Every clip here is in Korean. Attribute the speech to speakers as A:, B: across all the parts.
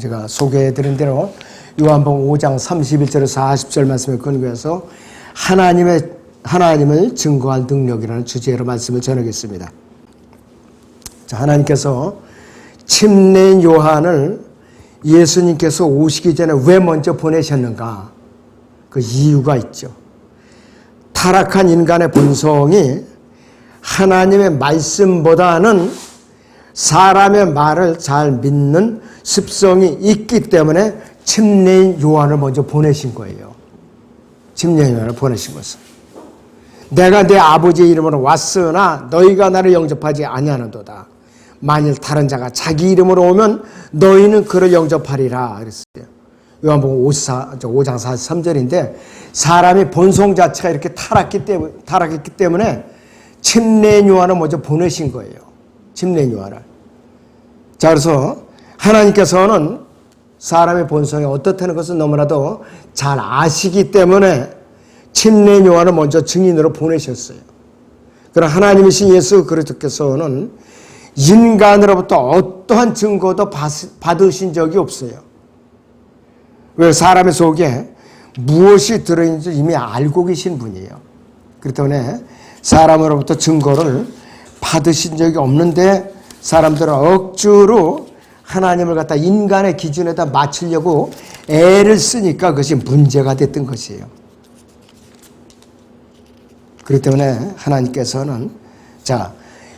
A: 제가 소개해드린 대로 요한복음 5장 31절에서 40절 말씀을 근거해서 하나님을 증거할 능력이라는 주제로 말씀을 전하겠습니다. 자, 하나님께서 침례인 요한을 예수님께서 오시기 전에 왜 먼저 보내셨는가? 그 이유가 있죠. 타락한 인간의 본성이 하나님의 말씀보다는 사람의 말을 잘 믿는 습성이 있기 때문에 침례인 요한을 먼저 보내신 거예요. 침례인 요한을 보내신 것은. 내가 내 아버지의 이름으로 왔으나 너희가 나를 영접하지 아니하는도다. 만일 다른 자가 자기 이름으로 오면 너희는 그를 영접하리라 그랬어요. 요한복음 5장 43절인데 사람이 본성 자체가 이렇게 타락했기 때문에 침례인 요한을 먼저 보내신 거예요. 침례인 요한을. 자, 그래서 하나님께서는 사람의 본성이 어떻다는 것을 너무나도 잘 아시기 때문에 침례인 요한을 먼저 증인으로 보내셨어요. 그러나 하나님이신 예수 그리스도께서는 인간으로부터 어떠한 증거도 받으신 적이 없어요. 왜? 사람의 속에 무엇이 들어있는지 이미 알고 계신 분이에요. 그렇기 때문에 사람으로부터 증거를 받으신 적이 없는데 사람들은 억지로 하나님을 갖다 인간의 기준에다 맞추려고 애를 쓰니까 그것이 문제가 됐던 것이에요. 그렇기 때문에 하나님께서는 자,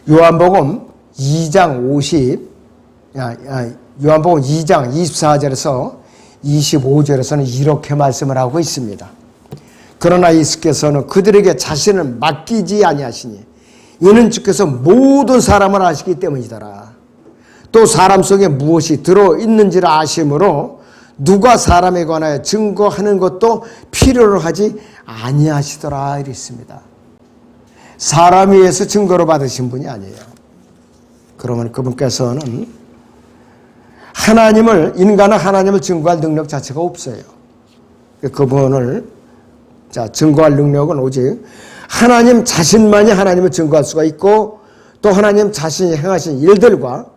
A: 요한복음 2장 24절에서 25절에서는 이렇게 말씀을 하고 있습니다. 그러나 예수께서는 그들에게 자신을 맡기지 아니하시니 이는 주께서 모든 사람을 아시기 때문이더라. 또 사람 속에 무엇이 들어있는지를 아심으로 누가 사람에 관하여 증거하는 것도 필요로 하지 아니하시더라 이랬습니다. 사람에 의해서 증거를 받으신 분이 아니에요. 그러면 그분께서는 인간은 하나님을 증거할 능력 자체가 없어요. 그분을 증거할 능력은 오직 하나님 자신만이 하나님을 증거할 수가 있고 또 하나님 자신이 행하신 일들과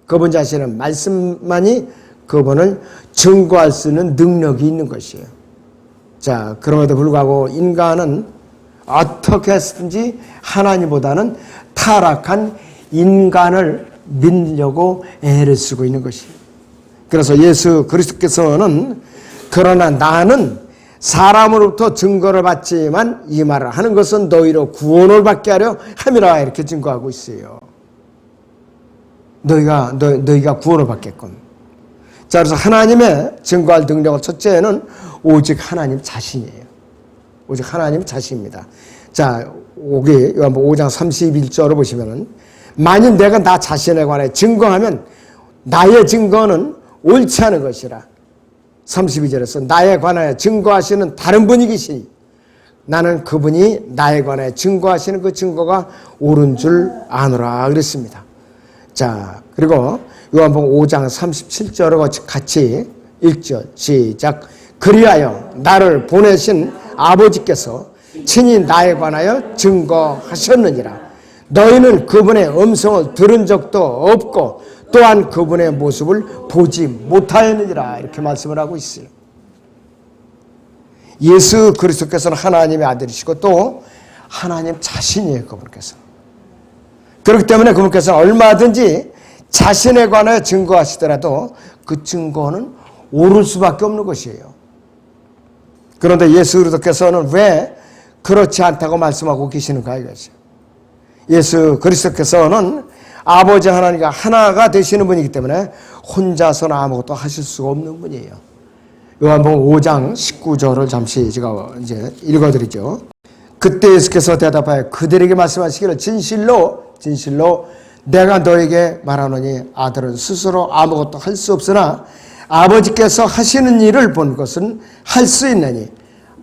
A: 그분 자신의 말씀만이 그분을 증거할 수 있는 능력이 있는 것이에요. 자, 그럼에도 불구하고 인간은 어떻게 했든지 하나님보다는 타락한 인간을 믿으려고 애를 쓰고 있는 것이에요. 그래서 예수 그리스도께서는 그러나 나는 사람으로부터 증거를 받지만 이 말을 하는 것은 너희로 구원을 받게 하려 함이라 이렇게 증거하고 있어요. 너희가 구원을 받겠군. 자, 그래서 하나님의 증거할 능력은 첫째는 오직 하나님 자신이에요. 오직 하나님 자신입니다. 자, 여기 요한복음 5장 31절을 보시면은 만일 내가 나 자신에 관해 증거하면 나의 증거는 옳지 않은 것이라. 32절에서 나에 관하여 증거하시는 다른 분이 계시니 나는 그분이 나에 관하여 증거하시는 그 증거가 옳은 줄 아노라 그랬습니다. 자, 그리고 요한복음 5장 37절과 같이 1절 시작. 그리하여 나를 보내신 아버지께서 친히 나에 관하여 증거하셨느니라. 너희는 그분의 음성을 들은 적도 없고 또한 그분의 모습을 보지 못하였느니라 이렇게 말씀을 하고 있어요. 예수 그리스도께서는 하나님의 아들이시고 또 하나님 자신이에요. 그분께서. 그렇기 때문에 그분께서는 얼마든지 자신에 관하여 증거하시더라도 그 증거는 옳을 수밖에 없는 것이에요. 그런데 예수 그리스도께서는 왜 그렇지 않다고 말씀하고 계시는가 이것이요. 예수 그리스도께서는 아버지 하나님과 하나가 되시는 분이기 때문에 혼자서는 아무것도 하실 수가 없는 분이에요. 요한복음 5장 19절을 잠시 제가 이제 읽어드리죠. 그때 예수께서 대답하여 그들에게 말씀하시기를 진실로 내가 너에게 말하노니 아들은 스스로 아무것도 할 수 없으나 아버지께서 하시는 일을 본 것은 할 수 있느니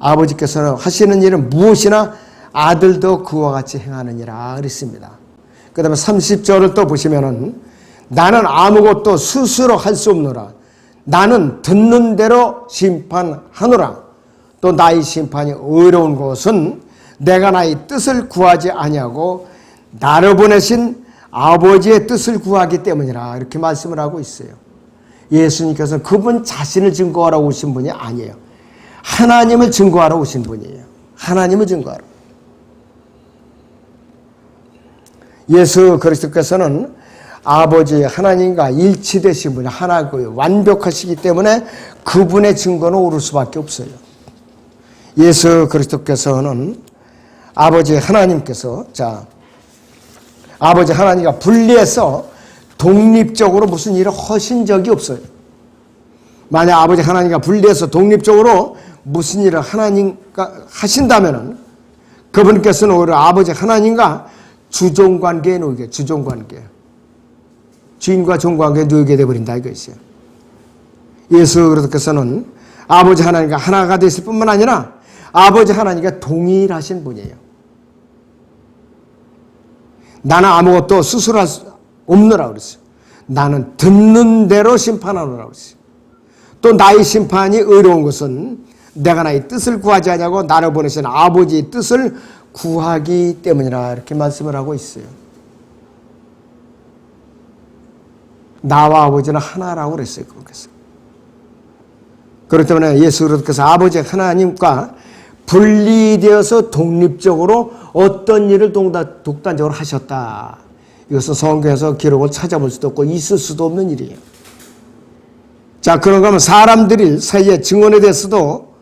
A: 아버지께서는 하시는 일은 무엇이나 아들도 그와 같이 행하느니라 그랬습니다. 그 다음에 30절을 또 보시면은 나는 아무것도 스스로 할 수 없노라. 나는 듣는 대로 심판하노라. 또 나의 심판이 의로운 것은 내가 나의 뜻을 구하지 아니하고 나를 보내신 아버지의 뜻을 구하기 때문이라 이렇게 말씀을 하고 있어요. 예수님께서는 그분 자신을 증거하러 오신 분이 아니에요. 하나님을 증거하러 오신 분이에요. 하나님을 증거하러. 예수 그리스도께서는 아버지 하나님과 일치되신 분이 하나고요. 완벽하시기 때문에 그분의 증거는 오를 수밖에 없어요. 예수 그리스도께서는 아버지 하나님께서 아버지 하나님과 분리해서 독립적으로 무슨 일을 하신 적이 없어요. 만약 아버지 하나님과 분리해서 독립적으로 무슨 일을 하나님과 하신다면은 그분께서는 오히려 아버지 하나님과 주종관계에 놓이게, 주종관계. 주인과 종관계에 놓이게 되어버린다 이것이에요. 예수 그리스도께서는 아버지 하나님과 하나가 되실 뿐만 아니라 아버지 하나님과 동일하신 분이에요. 나는 아무것도 스스로 할 수 없노라 그랬어요. 나는 듣는 대로 심판하노라 그랬어요. 또 나의 심판이 의로운 것은 내가 나의 뜻을 구하지 않냐고 나를 보내신 아버지의 뜻을 구하기 때문이라 이렇게 말씀을 하고 있어요. 나와 아버지는 하나라고 그랬어요. 그렇겠어요. 그렇기 때문에 예수 그리스도께서 아버지 하나님과 분리되어서 독립적으로 어떤 일을 독단적으로 하셨다. 이것은 성경에서 기록을 찾아볼 수도 없고 있을 수도 없는 일이에요. 자, 그런가 하면 사람들이 사이에 증언에 대해서도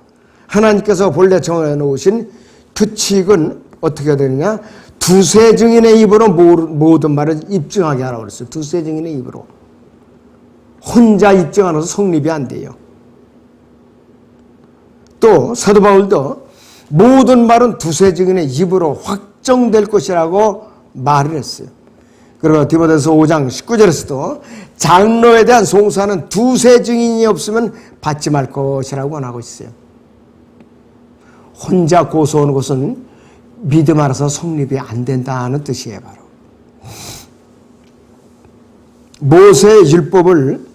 A: 하나님께서 본래 정해 놓으신 규칙은 어떻게 되느냐? 두세 증인의 입으로 모든 말을 입증하게 하라고 그랬어요. 두세 증인의 입으로. 혼자 입증하면서 성립이 안 돼요. 또 사도 바울도 모든 말은 두세 증인의 입으로 확정될 것이라고 말을 했어요. 그리고 디모데서 5장 19절에서도 장로에 대한 송사는 두세 증인이 없으면 받지 말 것이라고 권하고 있어요. 혼자 고소하는 것은 믿음 안에서 성립이 안 된다는 뜻이에요. 바로 모세의 율법을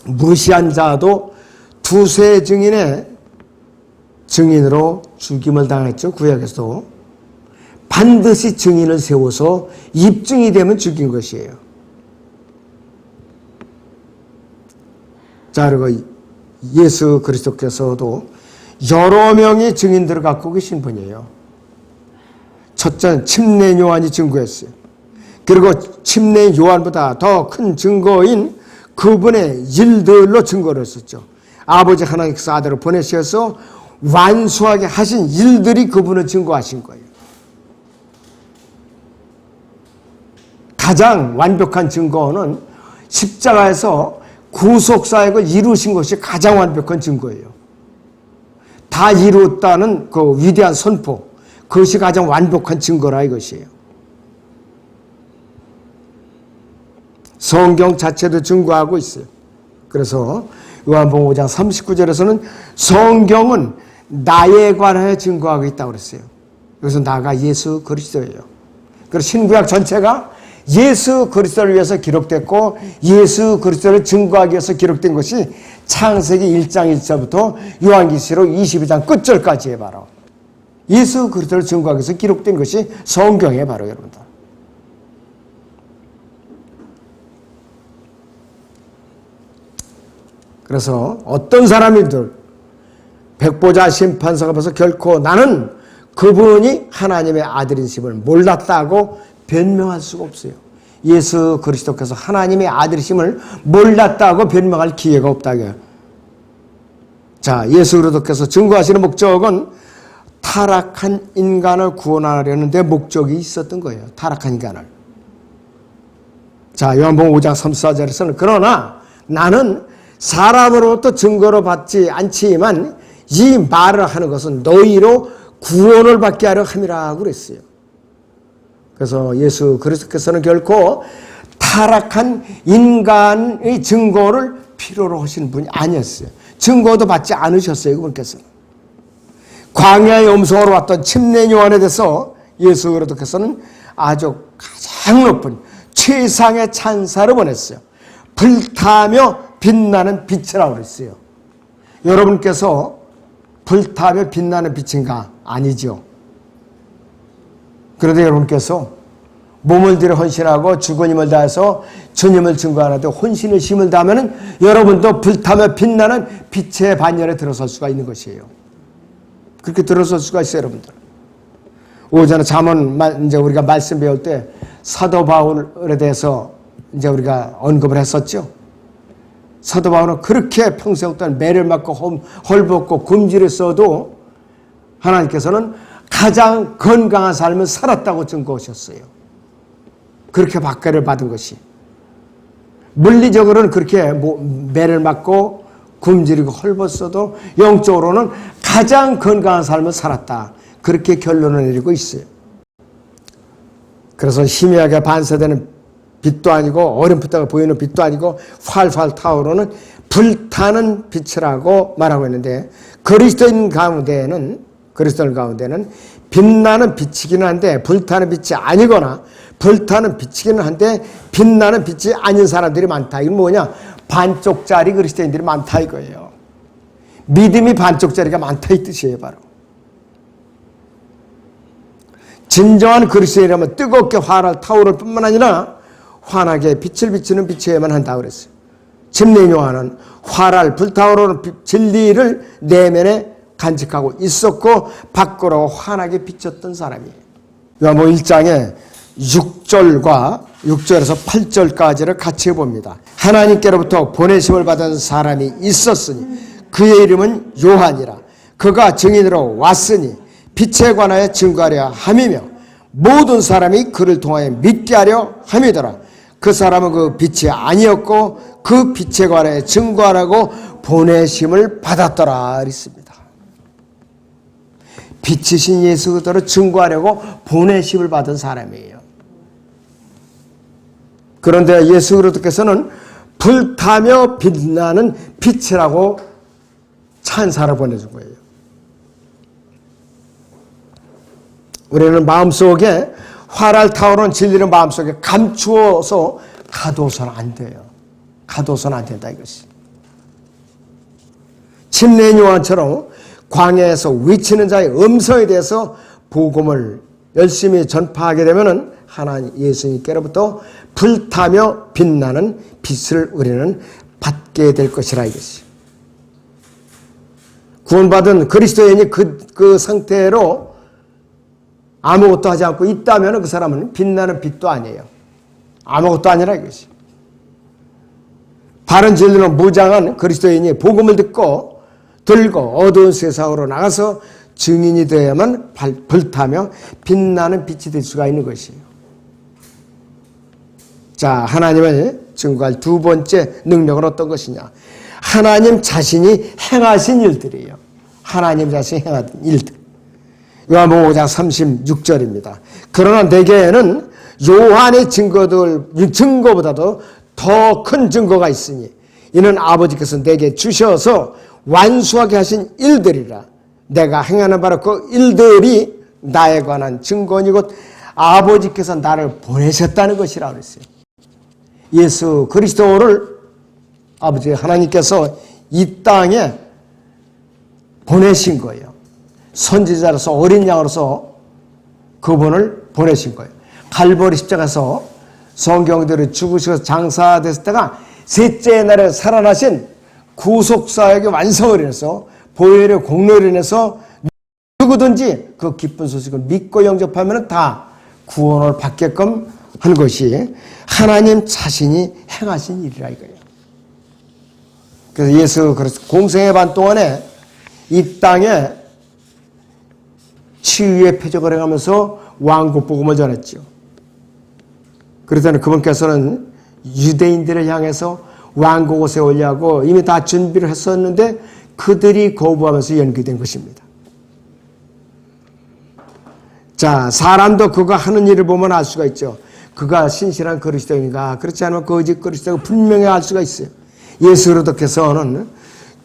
A: 무시한 자도 두세 증인의 증인으로 죽임을 당했죠. 구약에서도 반드시 증인을 세워서 입증이 되면 죽인 것이에요. 자, 그리고 예수 그리스도께서도 여러 명의 증인들을 갖고 계신 분이에요. 첫째는 침례 요한이 증거했어요. 그리고 침례 요한보다 더 큰 증거인 그분의 일들로 증거를 했었죠. 아버지 하나님께서 아들을 보내셔서 완수하게 하신 일들이 그분을 증거하신 거예요. 가장 완벽한 증거는 십자가에서 구속사역을 이루신 것이 가장 완벽한 증거예요. 다 이루었다는 그 위대한 선포, 그것이 가장 완벽한 증거라 이것이에요. 성경 자체도 증거하고 있어요. 그래서 요한복음 5장 39절에서는 성경은 나에 관하여 증거하고 있다고 그랬어요. 그래서 나가 예수 그리스도예요. 그래서 신구약 전체가 예수 그리스도를 위해서 기록됐고 예수 그리스도를 증거하기 위해서 기록된 것이 창세기 1장 1절부터 요한계시록 22장 끝절까지에 바로 예수 그리스도를 증거하기 위해서 기록된 것이 성경에 바로 여러분들. 그래서 어떤 사람이들 백보자 심판석 앞에서 결코 나는 그분이 하나님의 아들이심을 몰랐다고 변명할 수가 없어요. 예수 그리스도께서 하나님의 아들이심을 몰랐다고 변명할 기회가 없다고요. 자, 예수 그리스도께서 증거하시는 목적은 타락한 인간을 구원하려는 데 목적이 있었던 거예요. 타락한 인간을. 자, 요한복음 5장 34절에서는 그러나 나는 사람으로부터 증거로 받지 않지만 이 말을 하는 것은 너희로 구원을 받게 하려 함이라고 그랬어요. 그래서 예수 그리스도께서는 결코 타락한 인간의 증거를 필요로 하시는 분이 아니었어요. 증거도 받지 않으셨어요. 그분께서는. 광야의 음성으로 왔던 침례 요한에 대해서 예수 그리스도께서는 아주 가장 높은 최상의 찬사를 보냈어요. 불타며 빛나는 빛이라고 그랬어요. 여러분께서 불타며 빛나는 빛인가? 아니죠. 그런데 여러분께서 몸을 들여 헌신하고 죽은 힘을 다해서 주님을 증거하는데 혼신의 힘을 다하면 여러분도 불타며 빛나는 빛의 반열에 들어설 수가 있는 것이에요. 그렇게 들어설 수가 있어요, 여러분들. 오전에 잠언 이제 우리가 말씀 배울 때 사도 바울에 대해서 이제 우리가 언급을 했었죠. 사도 바울은 그렇게 평생 동안 매를 맞고 헐벗고 굶주렸어도 하나님께서는 가장 건강한 삶을 살았다고 증거하셨어요. 그렇게 박해를 받은 것이. 물리적으로는 그렇게 매를 맞고 굶주리고 헐벗어도 영적으로는 가장 건강한 삶을 살았다. 그렇게 결론을 내리고 있어요. 그래서 희미하게 반사되는 빛도 아니고 어렴풋하게 보이는 빛도 아니고 활활 타오르는 불타는 빛이라고 말하고 있는데 그리스도인 가운데는 빛나는 빛이기는 한데 불타는 빛이 아니거나 불타는 빛이기는 한데 빛나는 빛이 아닌 사람들이 많다. 이건 뭐냐? 반쪽짜리 그리스도인들이 많다 이거예요. 믿음이 반쪽짜리가 많다 이 뜻이에요. 바로. 진정한 그리스도인이라면 뜨겁게 활활 타오를 뿐만 아니라 환하게 빛을 비추는 빛이어야만 한다 그랬어요. 침례 요한은 활활 불타오르는 진리를 내면에 간직하고 있었고 밖으로 환하게 비쳤던 사람이에요. 요한복음 1장에 6절에서 8절까지를 같이 봅니다. 하나님께로부터 보내심을 받은 사람이 있었으니 그의 이름은 요한이라. 그가 증인으로 왔으니 빛에 관하여 증거하려 함이며 모든 사람이 그를 통하여 믿게 하려 함이더라. 그 사람은 그 빛이 아니었고 그 빛에 관하여 증거하라고 보내심을 받았더라 그랬습니다. 빛이신 예수 그리스도를 증거하려고 보내심을 받은 사람이에요. 그런데 예수 그리스도께서는 불타며 빛나는 빛이라고 찬사를 보내준 거예요. 우리는 마음속에 활활 타오르는 진리를 마음속에 감추어서 가둬서는 안 돼요. 가둬서는 안 된다 이것이. 침례 요한처럼 광야에서 외치는 자의 음성에 대해서 복음을 열심히 전파하게 되면은 하나님 예수님께로부터 불타며 빛나는 빛을 우리는 받게 될 것이라 이것이. 구원받은 그리스도인이 그 상태로 아무것도 하지 않고 있다면 그 사람은 빛나는 빛도 아니에요. 아무것도 아니라 이것이. 바른 진리로 무장한 그리스도인이 복음을 들고 어두운 세상으로 나가서 증인이 되어야만 불타며 빛나는 빛이 될 수가 있는 것이에요. 자, 하나님을 증거할 두 번째 능력은 어떤 것이냐? 하나님 자신이 행하신 일들이에요. 하나님 자신이 행한 일들. 요한복음 5장 36절입니다. 그러나 내게는 요한의 증거보다도 더 큰 증거가 있으니 이는 아버지께서 내게 주셔서 완수하게 하신 일들이라. 내가 행하는 바로 그 일들이 나에 관한 증거니 곧 아버지께서 나를 보내셨다는 것이라고 그랬어요. 예수 그리스도를 아버지 하나님께서 이 땅에 보내신 거예요. 선지자로서 어린 양으로서 그분을 보내신 거예요. 갈보리 십자가에서 성경대로 죽으셔서 장사됐을 때가 셋째 날에 살아나신 구속사역의 완성을 인해서 보혈의 공로를 인해서 누구든지 그 기쁜 소식을 믿고 영접하면 다 구원을 받게끔 한 것이 하나님 자신이 행하신 일이라 이거예요. 그래서 예수 그리스도 공생의 반 동안에 이 땅에 치유의 표적을 행하면서 왕국 복음을 전했죠. 그래서 그분께서는 유대인들을 향해서 왕국을 세우려고 이미 다 준비를 했었는데 그들이 거부하면서 연기된 것입니다. 자, 사람도 그가 하는 일을 보면 알 수가 있죠. 그가 신실한 그리스도인가 그렇지 않으면 거짓 그리스도가 분명히 알 수가 있어요. 예수 그리스도께서는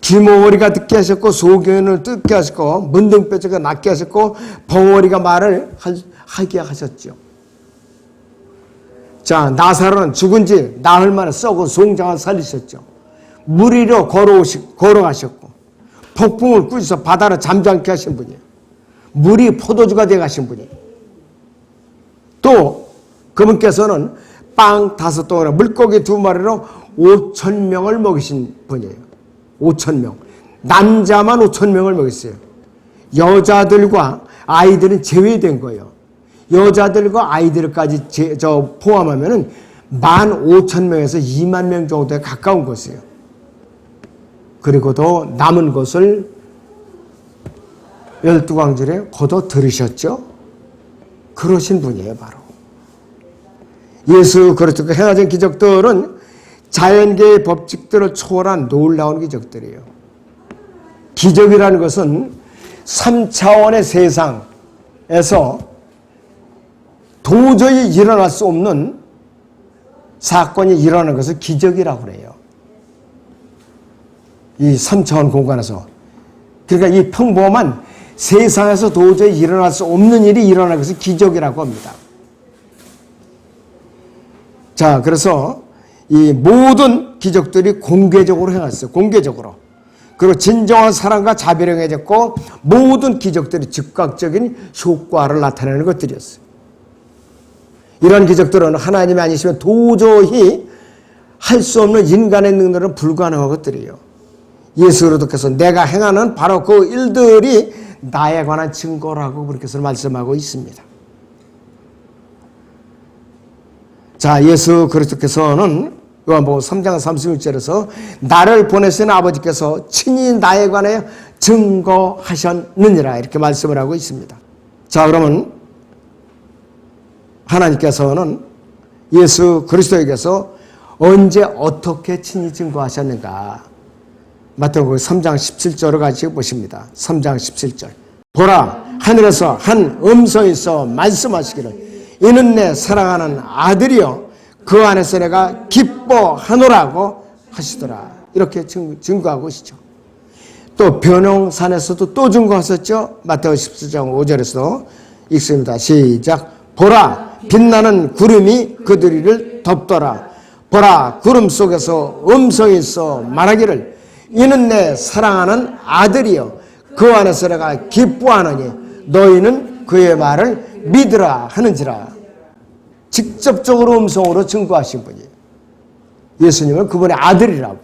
A: 귀머거리가 듣게 하셨고 소견을 듣게 하셨고 문둥뼈가 낫게 하셨고 벙어리가 말을 하게 하셨죠. 자, 나사로는 죽은 지 나흘 만에 썩은 송장을 살리셨죠. 물 위로 걸어가셨고 폭풍을 꾸짖어 바다를 잠잠케 하신 분이에요. 물이 포도주가 되어 가신 분이에요. 또 그분께서는 빵 5덩어리, 물고기 2마리로 5,000명을 먹이신 분이에요. 5,000명. 남자만 5,000명을 먹였어요. 여자들과 아이들은 제외된 거예요. 여자들과 아이들까지 포함하면은 15,000명에서 2만 명 정도에 가까운 것이에요. 그리고도 남은 것을 12광절에 거둬 들으셨죠? 그러신 분이에요, 바로. 예수 그리스도가 행하신 기적들은 자연계의 법칙들을 초월한 놀라운 기적들이에요. 기적이라는 것은 3차원의 세상에서 도저히 일어날 수 없는 사건이 일어나는 것을 기적이라고 그래요. 이 3차원 공간에서. 그러니까 이 평범한 세상에서 도저히 일어날 수 없는 일이 일어나는 것을 기적이라고 합니다. 자, 그래서 이 모든 기적들이 공개적으로 행했어요. 공개적으로. 그리고 진정한 사랑과 자비를 행해졌고 모든 기적들이 즉각적인 효과를 나타내는 것들이었어요. 이런 기적들은 하나님이 아니시면 도저히 할 수 없는 인간의 능력은 불가능한 것들이에요. 예수 그리스도께서 내가 행하는 바로 그 일들이 나에 관한 증거라고 그렇게 말씀하고 있습니다. 자, 예수 그리스도께서는 요한복음 3장 36절에서 나를 보내신 아버지께서 친히 나에 관하여 증거하셨느니라 이렇게 말씀을 하고 있습니다. 자, 그러면 하나님께서는 예수 그리스도에게서 언제 어떻게 친히 증거하셨는가? 마태복음 3장 17절을 같이 보십니다. 3장 17절. 보라, 하늘에서 한 음성이 있어 말씀하시기를 이는 내 사랑하는 아들이요 그 안에서 내가 기뻐하노라고 하시더라. 이렇게 증거하고 계시죠. 또 변홍산에서도 또 증거하셨죠. 마태복음 14장 5절에서 읽습니다. 시작. 보라, 빛나는 구름이 그들을 덮더라. 보라, 구름 속에서 음성이 있어 말하기를 이는 내 사랑하는 아들이요 그 안에서 내가 기뻐하노니 너희는 그의 말을 믿으라 하는지라. 직접적으로 음성으로 증거하신 분이에요. 예수님은 그분의 아들이라고.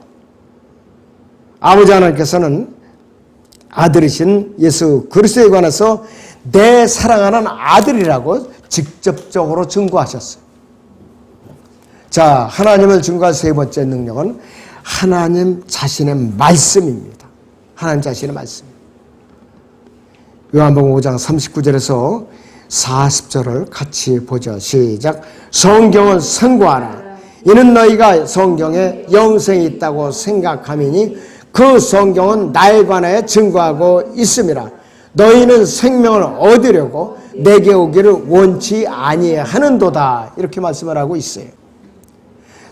A: 아버지 하나님께서는 아들이신 예수 그리스도에 관해서 내 사랑하는 아들이라고 직접적으로 증거하셨어요. 자, 하나님을 증거할 세 번째 능력은 하나님 자신의 말씀입니다. 하나님 자신의 말씀. 요한복음 5장 39절에서 40절을 같이 보죠. 시작. 성경을 선고하라. 이는 너희가 성경에 영생이 있다고 생각함이니 그 성경은 나에 관하여 증거하고 있음이라. 너희는 생명을 얻으려고 내게 오기를 원치 아니하는도다. 이렇게 말씀을 하고 있어요.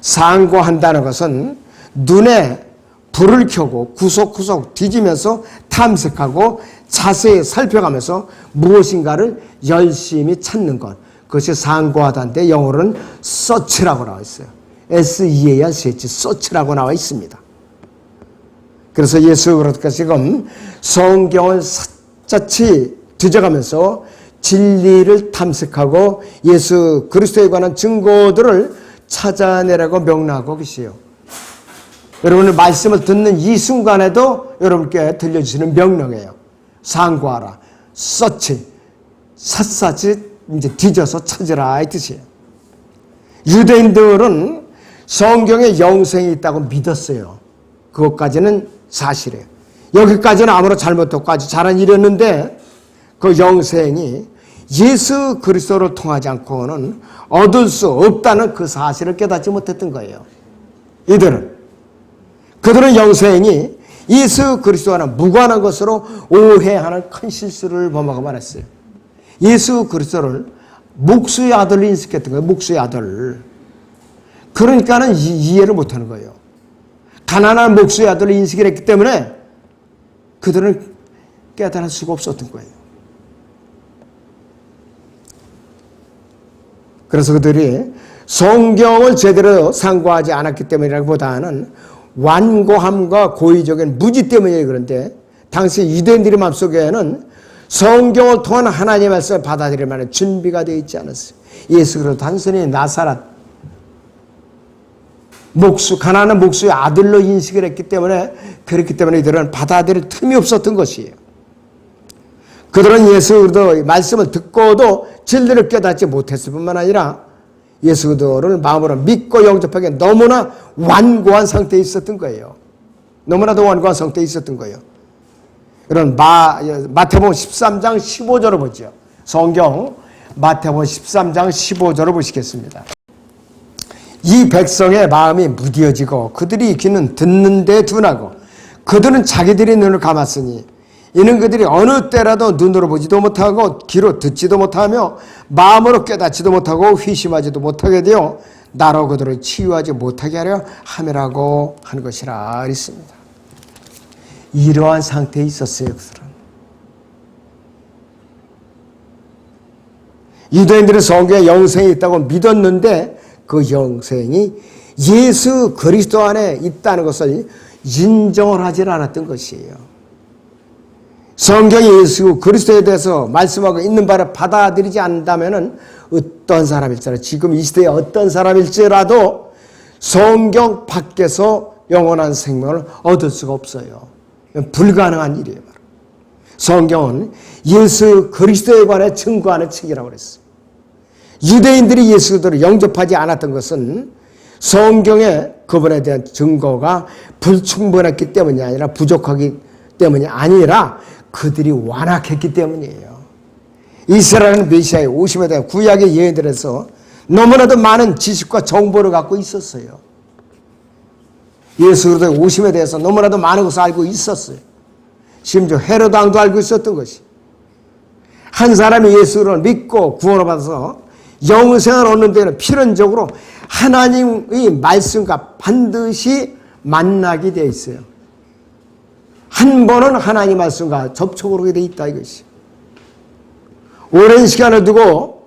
A: 상고한다는 것은 눈에 불을 켜고 구석구석 뒤지면서 탐색하고 자세히 살펴가면서 무엇인가를 열심히 찾는 것. 그것이 상고하다인데 영어로는 search라고 나와 있어요. S-E-A-R-C-H, search라고 나와 있습니다. 그래서 예수 그리스도께서 지금 성경을 샅샅이 뒤져가면서 진리를 탐색하고 예수 그리스도에 관한 증거들을 찾아내라고 명령하고 계세요. 여러분의 말씀을 듣는 이 순간에도 여러분께 들려주시는 명령이에요. 상고하라, 서치, 샅샅이 이제 뒤져서 찾으라 이 뜻이에요. 유대인들은 성경에 영생이 있다고 믿었어요. 그것까지는 사실이에요. 여기까지는 아무런 잘못 없고 잘한 일이었는데 그 영생이 예수 그리스도를 통하지 않고는 얻을 수 없다는 그 사실을 깨닫지 못했던 거예요. 그들은 영생이 예수 그리스도와는 무관한 것으로 오해하는 큰 실수를 범하고 말았어요. 예수 그리스도를 목수의 아들로 인식했던 거예요. 목수의 아들. 그러니까는 이해를 못하는 거예요. 가난한 목수의 아들로 인식을 했기 때문에 그들은 깨달을 수가 없었던 거예요. 그래서 그들이 성경을 제대로 상고하지 않았기 때문이라기보다는 완고함과 고의적인 무지 때문이에요. 그런데 당시 유대인들의 마음속에는 성경을 통한 하나님의 말씀을 받아들일 만한 준비가 되어 있지 않았어요. 예수 그리스도 단순히 나사렛 가나안 목수의 아들로 인식을 했기 때문에, 그렇기 때문에 이들은 받아들일 틈이 없었던 것이에요. 그들은 예수 그리스도의 말씀을 듣고도 진리를 깨닫지 못했을 뿐만 아니라 예수 그리스도를 마음으로 믿고 영접하기에 너무나 완고한 상태에 있었던 거예요. 너무나도 완고한 상태에 있었던 거예요. 이런 마태복음 13장 15절을 보죠. 성경 마태복음 13장 15절을 보시겠습니다. 이 백성의 마음이 무디어지고 그들이 귀는 듣는 데 둔하고 그들은 자기들의 눈을 감았으니 이는 그들이 어느 때라도 눈으로 보지도 못하고 귀로 듣지도 못하며 마음으로 깨닫지도 못하고 회심하지도 못하게 되어 나로 그들을 치유하지 못하게 하려 함이라고 하는 것이라 했습니다. 이러한 상태에 있었어요. 그들은. 유대인들은 성경에 영생이 있다고 믿었는데 그 영생이 예수 그리스도 안에 있다는 것을 인정을 하지 않았던 것이에요. 성경이 예수 그리스도에 대해서 말씀하고 있는 바를 받아들이지 않는다면 어떤 사람일지라도, 지금 이 시대에 어떤 사람일지라도 성경 밖에서 영원한 생명을 얻을 수가 없어요. 불가능한 일이에요. 성경은 예수 그리스도에 관해 증거하는 책이라고 그랬어요. 유대인들이 예수 그리스도를 영접하지 않았던 것은 성경에 그분에 대한 증거가 불충분했기 때문이 아니라, 부족하기 때문이 아니라 그들이 완악했기 때문이에요. 이스라엘은 메시아의 오심에 대한 구약의 예언들에서 너무나도 많은 지식과 정보를 갖고 있었어요. 예수 그리스도의 오심에 대해서 너무나도 많은 것을 알고 있었어요. 심지어 헤롯 왕도 알고 있었던 것이, 한 사람이 예수를 믿고 구원을 받아서 영생을 얻는 데는 필연적으로 하나님의 말씀과 반드시 만나게 되어 있어요. 한 번은 하나님 말씀과 접촉을 하게 되어 있다 이것이. 오랜 시간을 두고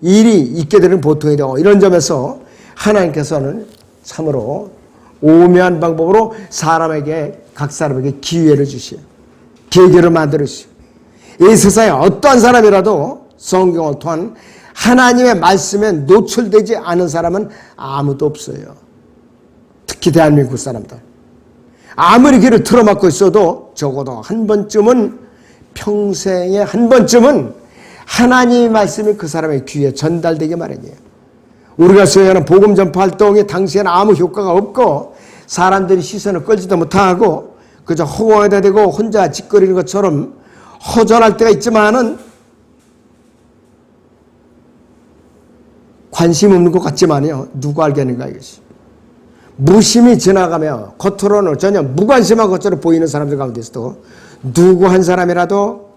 A: 일이 있게 되는 보통이 되고, 이런 점에서 하나님께서는 참으로 오묘한 방법으로 각 사람에게 기회를 주시요, 계기를 만들으시오. 이 세상에 어떠한 사람이라도 성경을 통한 하나님의 말씀에 노출되지 않은 사람은 아무도 없어요. 특히 대한민국 사람들. 아무리 귀를 틀어막고 있어도 적어도 한 번쯤은, 평생에 한 번쯤은 하나님의 말씀이 그 사람의 귀에 전달되게 마련이에요. 우리가 수행하는 복음 전파 활동이 당시에는 아무 효과가 없고 사람들이 시선을 끌지도 못하고 그저 허공에다 대고 혼자 짓거리는 것처럼 허전할 때가 있지만은, 관심 없는 것 같지만요, 누가 알겠는가 이것이. 무심히 지나가며 겉으로는 전혀 무관심한 것처럼 보이는 사람들 가운데서도 누구 한 사람이라도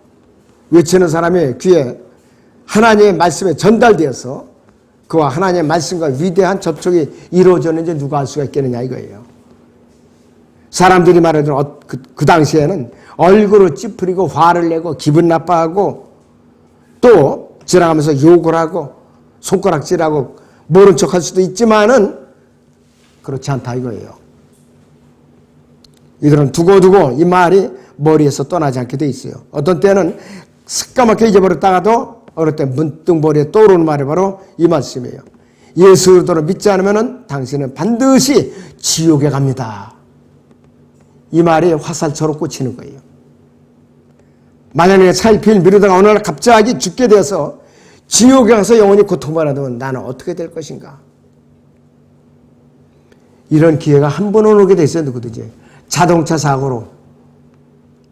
A: 외치는 사람의 귀에 하나님의 말씀에 전달되어서 그와 하나님의 말씀과 위대한 접촉이 이루어졌는지 누가 알 수가 있겠느냐 이거예요. 사람들이 말하는 그 당시에는 얼굴을 찌푸리고 화를 내고 기분 나빠하고 또 지나가면서 욕을 하고 손가락질하고 모른 척할 수도 있지만은 그렇지 않다 이거예요. 이들은 두고두고 이 말이 머리에서 떠나지 않게 돼 있어요. 어떤 때는 새까맣게 잊어버렸다가도 어느 때 문득 머리에 떠오르는 말이 바로 이 말씀이에요. 예수 그리스도를 믿지 않으면 당신은 반드시 지옥에 갑니다. 이 말이 화살처럼 꽂히는 거예요. 만약에 차일피일 미루다가 어느 날 갑자기 죽게 되어서 지옥에 가서 영원히 고통받아도 나는 어떻게 될 것인가? 이런 기회가 한 번은 오게 돼 있어요. 누구든지. 자동차 사고로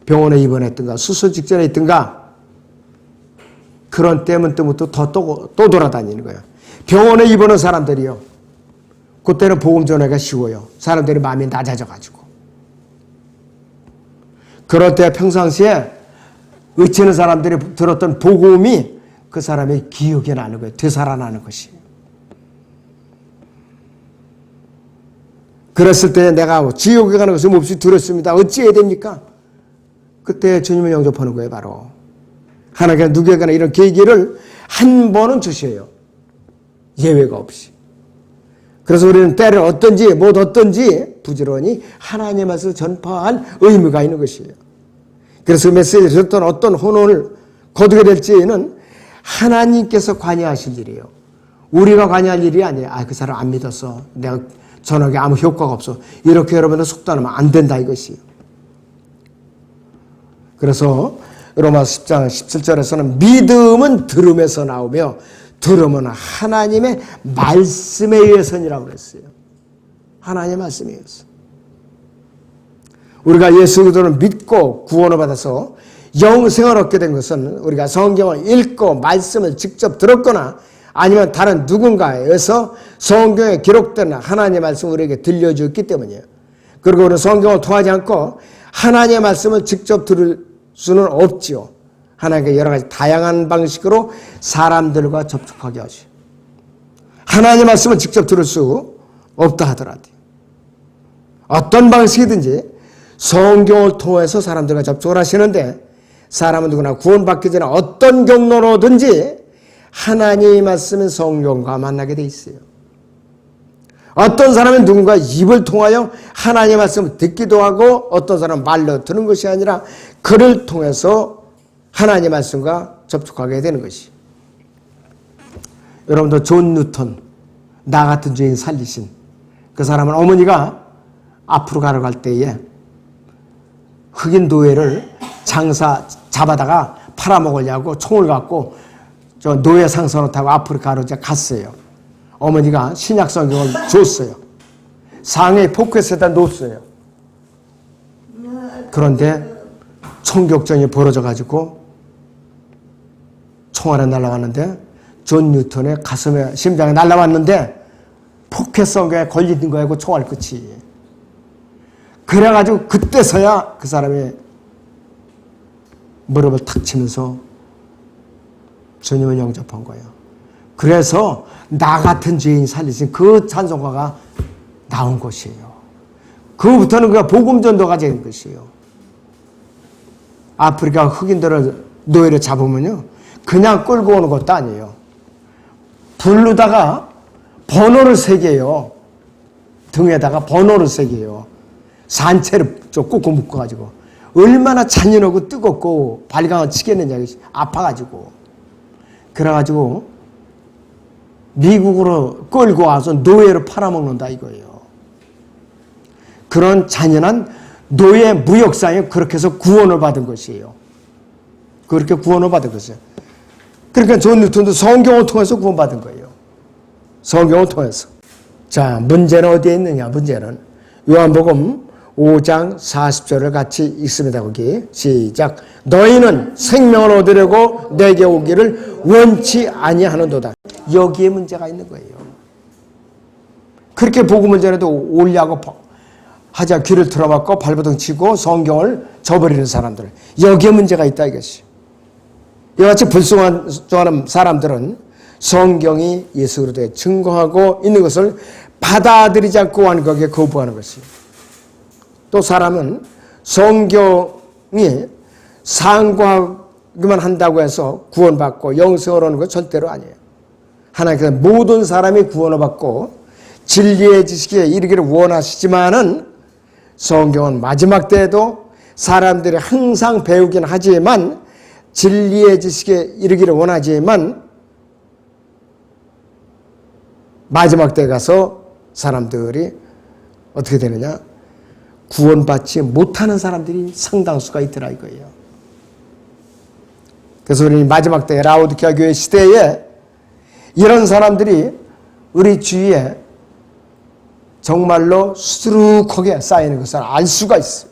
A: 병원에 입원했든가 수술 직전에 있든가, 그런 때면 때부터 또 돌아다니는 거예요. 병원에 입원한 사람들이요, 그때는 복음 전하기가 쉬워요. 사람들이 마음이 낮아져가지고. 그럴 때 평상시에 의치는 사람들이 들었던 복음이 그 사람의 기억에 나는 거예요. 되살아나는 것이. 그랬을 때 내가 지옥에 가는 것을 몹시 두렵습니다. 어찌해야 됩니까? 그때 주님을 영접하는 거예요. 바로 하나님께서 누구에게나 이런 계기를 한 번은 주셔요. 예외가 없이. 그래서 우리는 때를 어떤지 못 어떤지 부지런히 하나님의 말씀을 전파할 의무가 있는 것이에요. 그래서 그 메시지를 듣던 어떤 혼혼을 거두게 될지는 하나님께서 관여하실 일이에요. 우리가 관여할 일이 아니에요. 그 사람 안 믿었어. 내가 전하게 아무 효과가 없어. 이렇게 여러분들 속단하면 안 된다 이것이요. 그래서 로마서 10장 17절에서는 믿음은 들음에서 나오며 들음은 하나님의 말씀에 의해서니라고 그랬어요. 하나님의 말씀에 의해서. 우리가 예수 그리스도를 믿고 구원을 받아서 영생을 얻게 된 것은 우리가 성경을 읽고 말씀을 직접 들었거나 아니면 다른 누군가에 의해서 성경에 기록된 하나님의 말씀을 우리에게 들려주었기 때문이에요. 그리고 우리는 성경을 통하지 않고 하나님의 말씀을 직접 들을 수는 없지요. 하나님께 여러 가지 다양한 방식으로 사람들과 접촉하게 하죠. 하나님의 말씀을 직접 들을 수 없다 하더라도 어떤 방식이든지 성경을 통해서 사람들과 접촉을 하시는데 사람은 누구나 구원받기 전에 어떤 경로로든지 하나님의 말씀은 성경과 만나게 돼 있어요. 어떤 사람은 누군가 입을 통하여 하나님의 말씀을 듣기도 하고 어떤 사람은 말로 듣는 것이 아니라 글을 통해서 하나님의 말씀과 접촉하게 되는 것이. 여러분도 존 뉴턴, 나 같은 죄인 살리신 그 사람은 어머니가 앞으로 가러 때에 흑인 노예를 장사 잡아다가 팔아먹으려고 총을 갖고 저 노예 상선을 타고 아프리카로 이제 갔어요. 어머니가 신약 성경을 줬어요. 상해 포켓에다 놓았어요. 그런데 총격전이 벌어져가지고 총알이 날아왔는데 존 뉴턴의 가슴에 심장에 날아왔는데 포켓 성경에 걸리는 거야 그 총알 끝이. 그래가지고 그때서야 그 사람이 무릎을 탁 치면서 주님을 영접한 거예요. 그래서 나 같은 죄인 살리신 그 찬송가가 나온 것이에요. 그부터는 그가 복음 전도가 된 것이에요. 아프리카 흑인들을 노예를 잡으면요 그냥 끌고 오는 것도 아니에요. 부르다가 번호를 새겨요. 등에다가 번호를 새겨요. 산채를 꽂고 묶어가지고 얼마나 잔인하고 뜨겁고 발광을 치겠느냐 아파가지고 그래가지고 미국으로 끌고 와서 노예로 팔아먹는다 이거예요. 그런 잔인한 노예 무역상에 그렇게 해서 구원을 받은 것이에요. 그렇게 구원을 받은 것이에요. 그러니까 존 뉴턴도 성경을 통해서 구원받은 거예요. 성경을 통해서. 자, 문제는 어디에 있느냐? 문제는 요한복음 5장 40절을 같이 읽습니다. 거기 시작. 너희는 생명을 얻으려고 내게 오기를 원치 아니하는도다. 여기에 문제가 있는 거예요. 그렇게 복음을 전해도 오려고 하자 귀를 틀어막고 발버둥 치고 성경을 저버리는 사람들. 여기에 문제가 있다 이것이. 이같이 불순종하는 사람들은 성경이 예수 그리스도에 증거하고 있는 것을 받아들이지 않고 완곡하게 거부하는 것이에요. 또 사람은 성경이 상고하기만 한다고 해서 구원받고 영생을 얻는 것 절대로 아니에요. 하나님께서 모든 사람이 구원을 받고 진리의 지식에 이르기를 원하시지만은 성경은 마지막 때에도 사람들이 항상 배우긴 하지만 진리의 지식에 이르기를 원하지만 마지막 때에 가서 사람들이 어떻게 되느냐? 구원받지 못하는 사람들이 상당수가 있더라 이거예요. 그래서 우리 마지막 때 라오디게아 교회 시대에 이런 사람들이 우리 주위에 정말로 수두룩하게 쌓이는 것을 알 수가 있어요.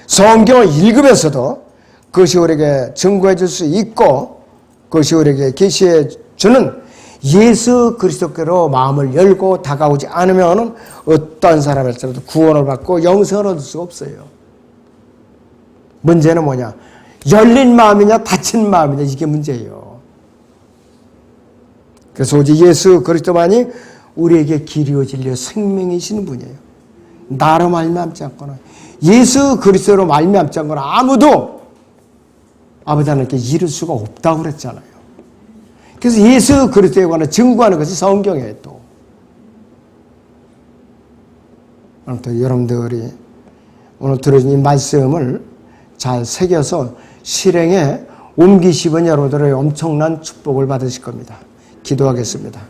A: 성경을 읽으면서도 그것이 우리에게 증거해 줄 수 있고 그것이 우리에게 계시해 주는 예수 그리스도께로 마음을 열고 다가오지 않으면 어떤 사람일지라도 구원을 받고 영생을 얻을 수가 없어요. 문제는 뭐냐? 열린 마음이냐 닫힌 마음이냐 이게 문제예요. 그래서 오직 예수 그리스도만이 우리에게 길이요 진리요 생명이시는 분이에요. 나로 말미암지 않거나 예수 그리스도로 말미암지 않거나 아무도 아버지 하나님께 이룰 수가 없다고 그랬잖아요. 그래서 예수 그리스도에 관해 증거하는 것이 성경이에요. 또 아무튼 여러분들이 오늘 들어준 이 말씀을 잘 새겨서 실행에 옮기시면 여러분들의 엄청난 축복을 받으실 겁니다. 기도하겠습니다.